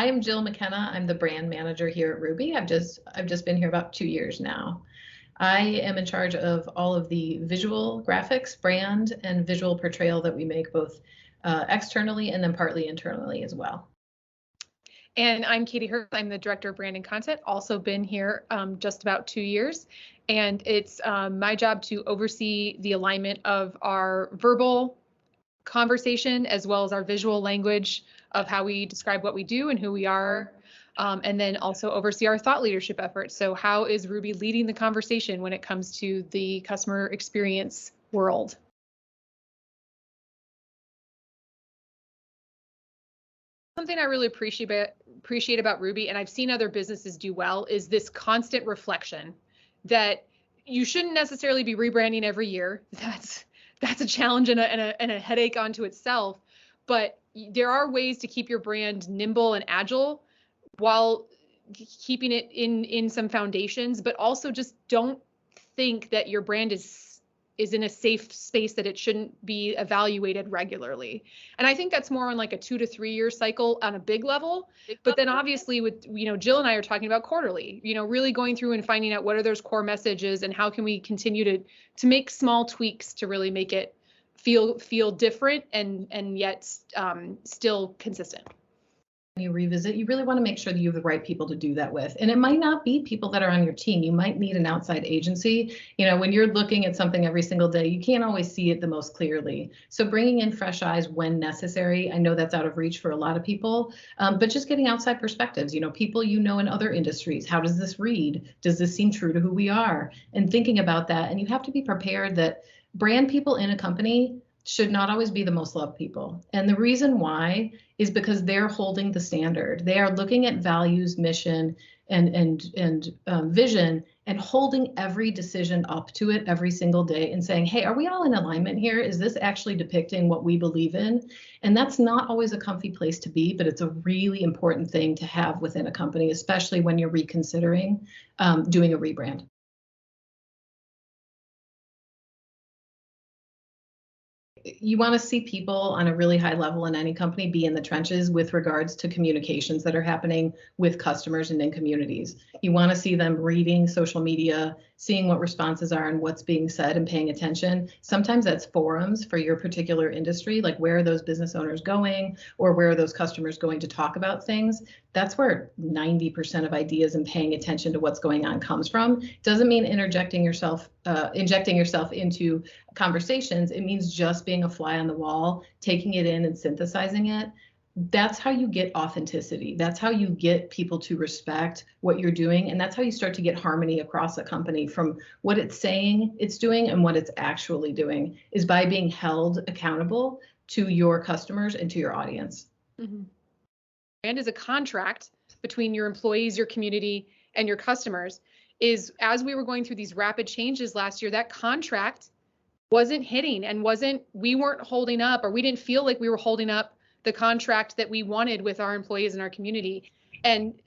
I'm Jill McKenna. I'm the brand manager here at Ruby. I've just been here about 2 years now. I am in charge of all of the visual graphics, brand, and visual portrayal that we make both externally and then partly internally as well. And I'm Katie Hurst. I'm the director of brand and content. Also been here just about 2 years. And it's my job to oversee the alignment of our verbal conversation as well as our visual language of how we describe what we do and who we are. And then also oversee our thought leadership efforts. So how is Ruby leading the conversation when it comes to the customer experience world? Something I really appreciate about Ruby, and I've seen other businesses do well, is this constant reflection that you shouldn't necessarily be rebranding every year. That's a challenge and a headache onto itself. But there are ways to keep your brand nimble and agile while keeping it in some foundations, but also just don't think that your brand is in a safe space that it shouldn't be evaluated regularly. And I think that's more on like a 2 to 3 year cycle on a big level. But then obviously with, Jill and I are talking about quarterly, really going through and finding out what are those core messages and how can we continue to make small tweaks to really make it feel different and yet still consistent. When you revisit, you really want to make sure that you have the right people to do that with. And it might not be people that are on your team. You might need an outside agency. When you're looking at something every single day, you can't always see it the most clearly. So bringing in fresh eyes when necessary. I know that's out of reach for a lot of people, but just getting outside perspectives, people in other industries. How does this read? Does this seem true to who we are? And thinking about that. And you have to be prepared that brand people in a company should not always be the most loved people. And the reason why is because they're holding the standard. They are looking at values, mission, and vision and holding every decision up to it every single day and saying, hey, are we all in alignment here? Is this actually depicting what we believe in? And that's not always a comfy place to be, but it's a really important thing to have within a company, especially when you're reconsidering doing a rebrand. You want to see people on a really high level in any company be in the trenches with regards to communications that are happening with customers and in communities. You want to see them reading social media, seeing what responses are and what's being said and paying attention. Sometimes that's forums for your particular industry, like where are those business owners going or where are those customers going to talk about things. That's where 90% of ideas and paying attention to what's going on comes from. Doesn't mean injecting yourself into conversations. It means just being a fly on the wall, taking it in and synthesizing it. That's how you get authenticity. That's how you get people to respect what you're doing. And that's how you start to get harmony across a company from what it's saying it's doing and what it's actually doing is by being held accountable to your customers and to your audience. Mm-hmm. Brand is a contract between your employees, your community, and your customers. Is as we were going through these rapid changes last year, that contract wasn't hitting and we weren't holding up, or we didn't feel like we were holding up the contract that we wanted with our employees and our community. And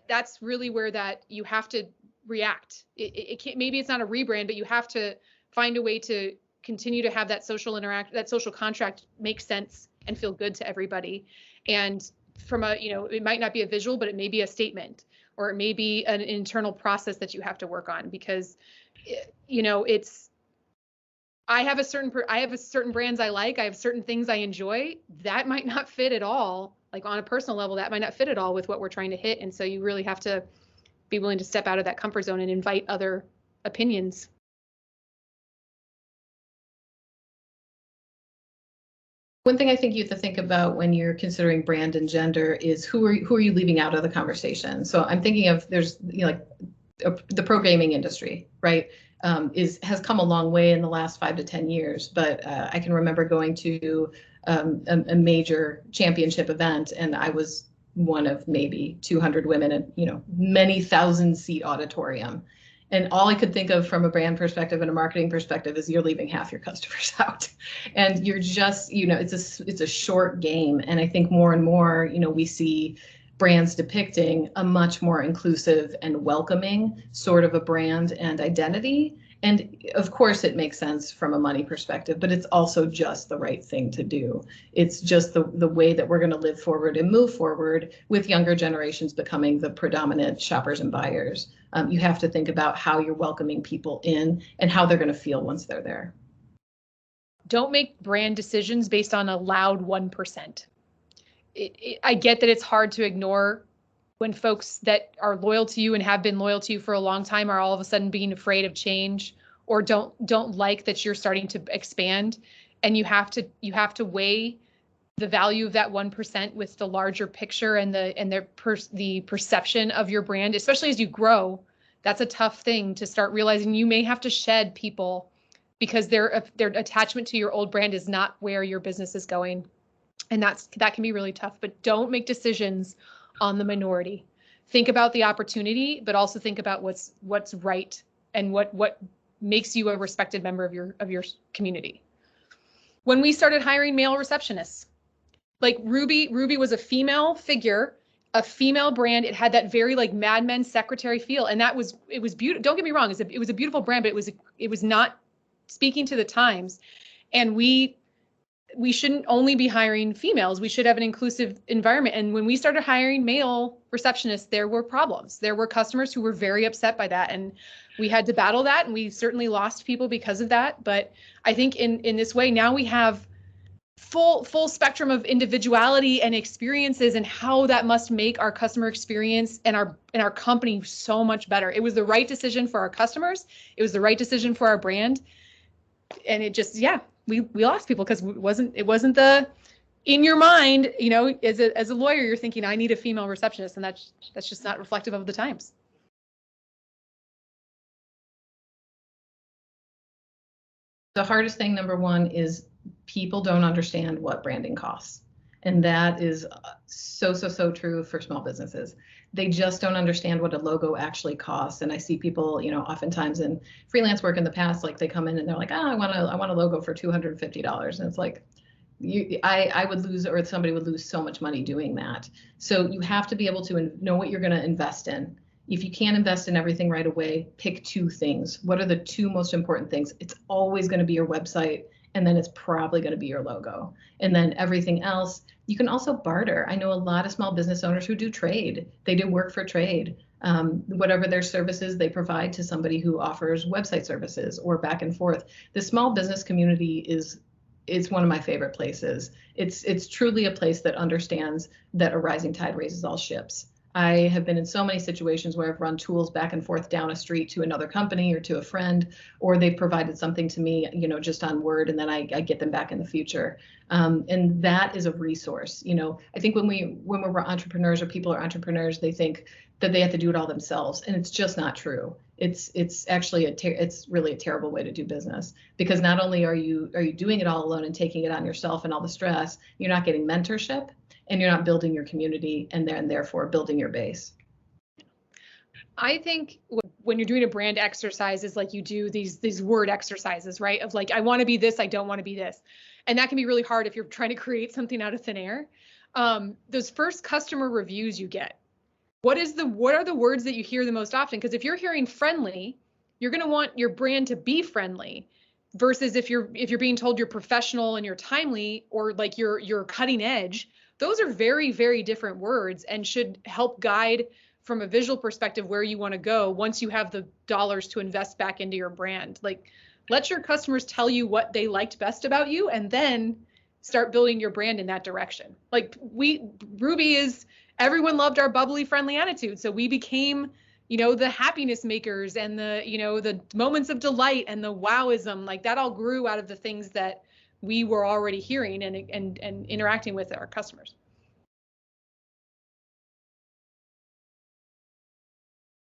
that's really where that you have to react. It can't, maybe it's not a rebrand, but you have to find a way to continue to have that social contract make sense and feel good to everybody. And from it might not be a visual, but it may be a statement, or it may be an internal process that you have to work on, because I have certain brands I like. I have certain things I enjoy that might not fit at all. Like on a personal level, that might not fit at all with what we're trying to hit. And so you really have to be willing to step out of that comfort zone and invite other opinions. One thing I think you have to think about when you're considering brand and gender is who are you leaving out of the conversation. So I'm thinking of the pro gaming industry, right? Has come a long way in the last 5 to 10 years, but I can remember going to a major championship event, and I was one of maybe 200 women in many thousand seat auditorium. And all I could think of from a brand perspective and a marketing perspective is you're leaving half your customers out, and you're just it's a short game. And I think more and more we see brands depicting a much more inclusive and welcoming sort of a brand and identity. And of course, it makes sense from a money perspective, but it's also just the right thing to do. It's just the way that we're going to live forward and move forward with younger generations becoming the predominant shoppers and buyers. You have to think about how you're welcoming people in and how they're going to feel once they're there. Don't make brand decisions based on a loud 1%. I get that it's hard to ignore when folks that are loyal to you and have been loyal to you for a long time are all of a sudden being afraid of change or don't like that you're starting to expand, and you have to weigh the value of that 1% with the larger picture and the perception of your brand, especially as you grow. That's a tough thing to start realizing. You may have to shed people because their attachment to your old brand is not where your business is going, and that can be really tough. But don't make decisions on the minority. Think about the opportunity, but also think about what's right and what makes you a respected member of your community. When we started hiring male receptionists, like Ruby was a female figure, a female brand. It had that very like Mad Men secretary feel, and it was beautiful. Don't get me wrong, it was a beautiful brand, but it was not speaking to the times. And we shouldn't only be hiring females. We should have an inclusive environment. And when we started hiring male receptionists, there were problems. There were customers who were very upset by that. And we had to battle that. And we certainly lost people because of that. But I think in this way, now we have full spectrum of individuality and experiences and how that must make our customer experience and our company so much better. It was the right decision for our customers. It was the right decision for our brand. And it just, we lost people because it wasn't the, in your mind, as a lawyer, you're thinking, I need a female receptionist, and that's just not reflective of the times. The hardest thing, number one, is people don't understand what branding costs. And that is so true for small businesses. They just don't understand what a logo actually costs. And I see people, oftentimes in freelance work in the past, like they come in and they're like, I want a logo for $250. And it's like, I would lose, or somebody would lose so much money doing that. So you have to be able to know what you're going to invest in. If you can't invest in everything right away, pick two things. What are the two most important things? It's always going to be your website, and then it's probably going to be your logo. And then everything else, you can also barter. I know a lot of small business owners who do trade. They do work for trade. Whatever their services they provide to somebody who offers website services or back and forth. The small business community it's one of my favorite places. It's truly a place that understands that a rising tide raises all ships. I have been in so many situations where I've run tools back and forth down a street to another company or to a friend, or they've provided something to me, just on Word, and then I get them back in the future. And that is a resource. I think when we're entrepreneurs or people are entrepreneurs, they think that they have to do it all themselves, and it's just not true. It's actually it's really a terrible way to do business, because not only are you doing it all alone and taking it on yourself and all the stress, you're not getting mentorship, and you're not building your community, and therefore building your base. I think when you're doing a brand exercise, is like you do these word exercises, right? Of like, I want to be this, I don't want to be this. And that can be really hard if you're trying to create something out of thin air. Those first customer reviews you get, what are the words that you hear the most often? Because if you're hearing friendly, you're going to want your brand to be friendly, versus if you're being told you're professional and you're timely, or like you're cutting edge. Those are very, very different words, and should help guide from a visual perspective where you want to go once you have the dollars to invest back into your brand. Like, let your customers tell you what they liked best about you, and then start building your brand in that direction. Like everyone loved our bubbly, friendly attitude. So we became, the happiness makers and the moments of delight and the wowism. Like, that all grew out of the things that we were already hearing and interacting with our customers.